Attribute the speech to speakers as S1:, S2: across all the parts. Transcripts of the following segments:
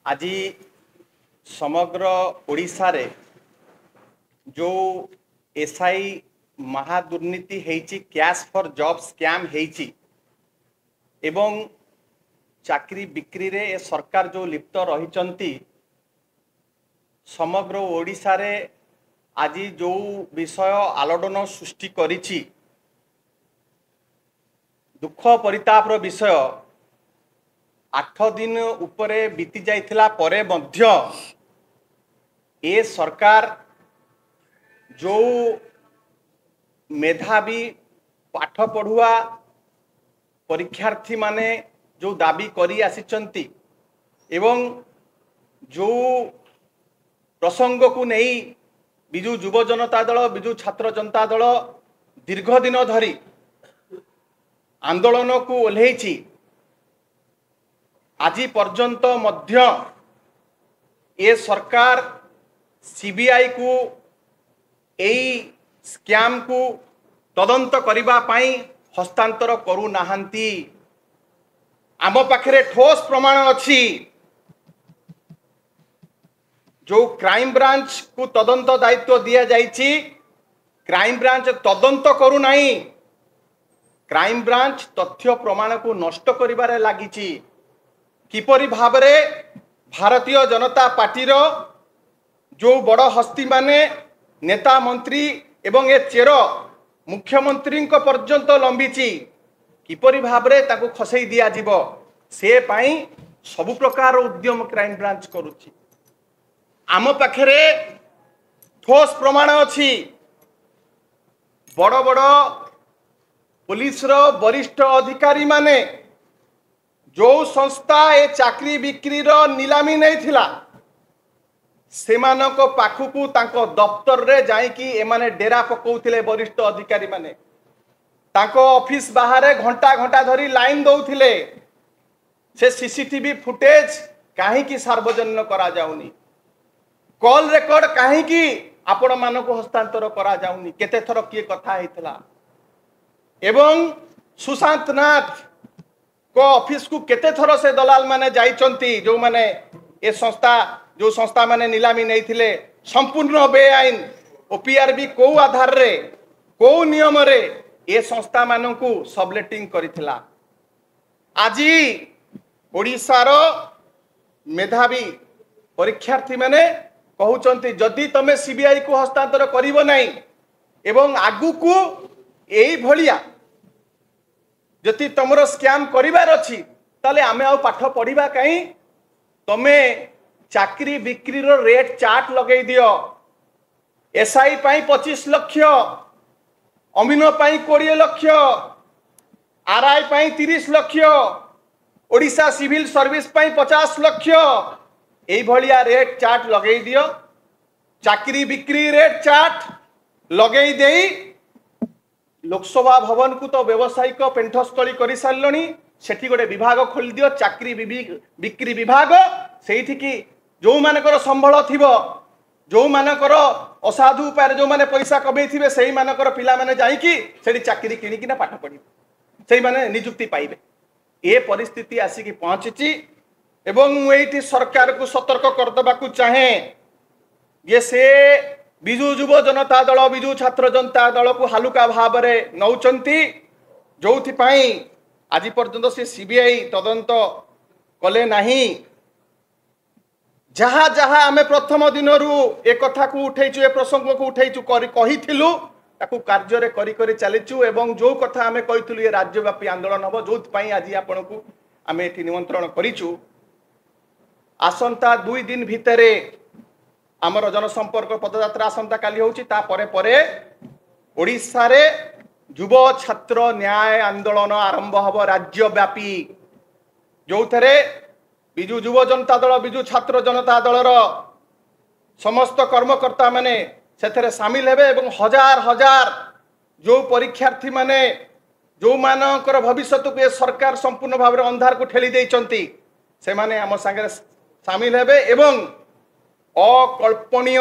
S1: आज समग्र ओडिशा रे जो एसआई महादुर्नीति हेची कैश फॉर जॉब स्कैम हेची एवं चाकरी बिक्री रे सरकार जो लिप्त रही समग्र ओडिशा रे आज जो विषय आलोड़न सृष्टि करिछि दुख परितापर विषय 8 दिन उपरे बीती जाइथिला परे मध्य ए सरकार जो मेधावी पाठ पढ़ुआ परीक्षार्थी माने जो दाबी करी आसिचंती एवं जो प्रसंग को नहीं बिजु युव जनता दल बिजु छात्र जनता दल दीर्घ दिन धरी आंदोलन को ओल्हेछि आज पर्यंत मध्य ये सरकार सीबीआई को एई स्कैम को तदंत करिबा पाई हस्तांतर करू नाहंती। आम पाखरे ठोस प्रमाण अछि जो क्राइम ब्रांच को तदंत दायित्व दिया जाइछि क्राइम ब्रांच तदंत करू नाही क्राइम ब्रांच तथ्य प्रमाण को नष्ट करिबारे लागिछि। किपरि भाबरे भारतीय जनता पार्टी रो जो बड़ हस्ती माने नेता मंत्री एवं ए चेर मुख्यमंत्री पर्यंत लंबीची किपरि भाबरे ताको खसई दिया जीवो से पाई सबु प्रकार उद्यम क्राइम ब्रांच करुछि। आम पाखरे ठोस प्रमाण अछि बड़ बड़ पुलिस रो वरिष्ठ अधिकारी माने जो संस्था ए चाकरी बिक्री रो नीलामी नहीं थिला सेमानक पाखुकू तांको दफ्तर रे जाइकी एमाने डेरा पकाउथिले वरिष्ठ अधिकारी माने तांको ऑफिस बाहर घंटा घंटा धरी लाइन दौथिले से सीसीटीवी फुटेज काहे की सार्वजनिक करा जाउनी कॉल रेकॉर्ड काहे की आपण मानको हस्तांतर करा जाउनी केते थर किए कथा हेतला एवं सुशांत नाथ को ऑफिस को केते थर से दलाल माने जाइचंती जो माने ए संस्था माने नीलामी नहीं थिले संपूर्ण बेआईन ओपीआरबी को आधार रे को नियम रे ए संस्था मानकू सबलेटिंग करिथिला। आज ओडिशार मेधावी परीक्षार्थी माने कहउचंती जदि तमे सीबीआई को हस्तांतर करिवो नाही एवं आगु को एई भलिया जति तुमर स्कैम करिवार अछि ताले आमे आ पाठ पढ़िबा कहीं तमे चाकरी बिक्री रो रेट चार्ट लगै दियो एसआई पाई 25 लाख अमीनो पाई 20 लाख आरआई पाई 30 लाख ओडिशा सिविल सर्विस पाई 50 लाख एई भलिया रेट चार्ट लगै दियो चाकरी बिक्री रेट चार्ट लगै देई लोकसभा भवन को तो व्यावसायिक पेंठस्थली कर सारे सेठी गोटे विभाग खोल दियो चाकरी बिक्री विभाग सेठी की जो मानकर संबल थिबो जो मानकर असाधु उपाय जो माने पैसा कमे थिबे सेही मानकर पिला माने जाई कि सेठी चाकरी किनी कि ना पाठ पढ़ी सेही माने नियुक्ति पाइबे ए परिस्थिति आसी कि पहुंची एवं एठी सरकार को सतर्क कर देबा को चाहे ये से बिजु युव जनता दल बिजु छात्र जनता दल को हालुका भाव में नौचंती जो आज पर्यंत से सीबीआई तदंत कले नहीं जहाँ जहाँ आम प्रथम दिन ए कथा को उठेचु ए प्रसंग को उठेचु कहिथिलु ताकू कार्य करी करी चलीचु एवं जो कथा आम कहिथिलु ये राज्यव्यापी आंदोलन हम जो आज आपण को आम एठी निमंत्रण करिचु आसंता 2 दिन भितरे आमर जनसंपर्क पदयात्रा आसंता काली होची ता परे परे ओडिशा रे युव छात्र न्याय आंदोलन आरंभ हब राज्यव्यापी जो थरे बिजु युव जनता दल बिजु छात्र जनता दलर समस्त कर्मकर्ता माने सेथरे शामिल हेबे एवं हजार हजार जो परीक्षार्थी माने जो मानकर भविष्य को सरकार संपूर्ण भाव में अंधार को ठेली देइचंती से माने आम संगे शामिल हेबे एवं अकल्पनीय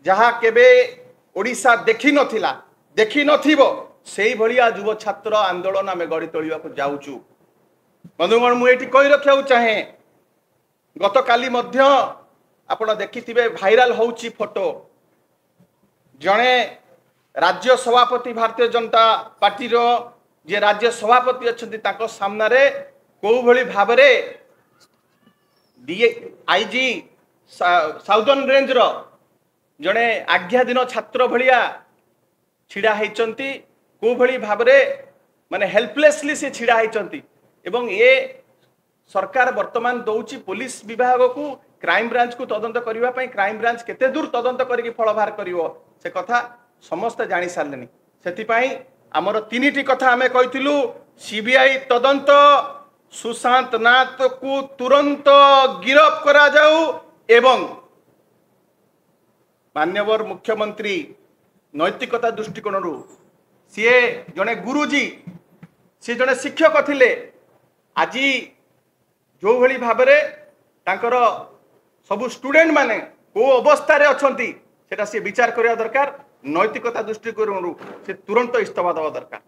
S1: जहाँ केबे ओडिशा देखी नथिबो सेही भलिया युव छात्र आंदोलन आम गढ़ी तोलिबा को जाउचु। बंधुगण मुझे कही रखा चाहे गतकाली मध्य आपण देखिथिबे भाइराल होउची फोटो जणे राज्य सभापति भारतीय जनता पार्टी रो जे राज्य सभापति अछंती ताको सामना रे को भली भाबरे आईजी साउदर्न रेंज रो जणे आज्ञाधीन छात्र भलिया छिड़ा होइचंती को भली भाबरे माने हेल्पलेसली से छिड़ा होइचंती एवं ये सरकार वर्तमान दौची पुलिस विभाग को क्राइम ब्रांच को तदंत करबा पई क्राइम ब्रांच केते दूर तदंत करके फल बाहर करिवो से कथा समस्त जानी सारलेनी सेति पई हमर तीनिटी कथा हमें कहिथिलु सीबीआई तदंत सुशांत नाथ को तुरंत गिरफ करा जाऊ एवं मान्यवर मुख्यमंत्री नैतिकता दृष्टिकोण सी जड़े गुरुजी सी जड़े शिक्षक थिले आज जो भली भाबरे तांकर सबु स्टूडेंट माने को अवस्था रे अछंती सेटा से विचार करिया दरकार नैतिकता दृष्टिकोण से तुरंत इस्तीफा देवा दरकार।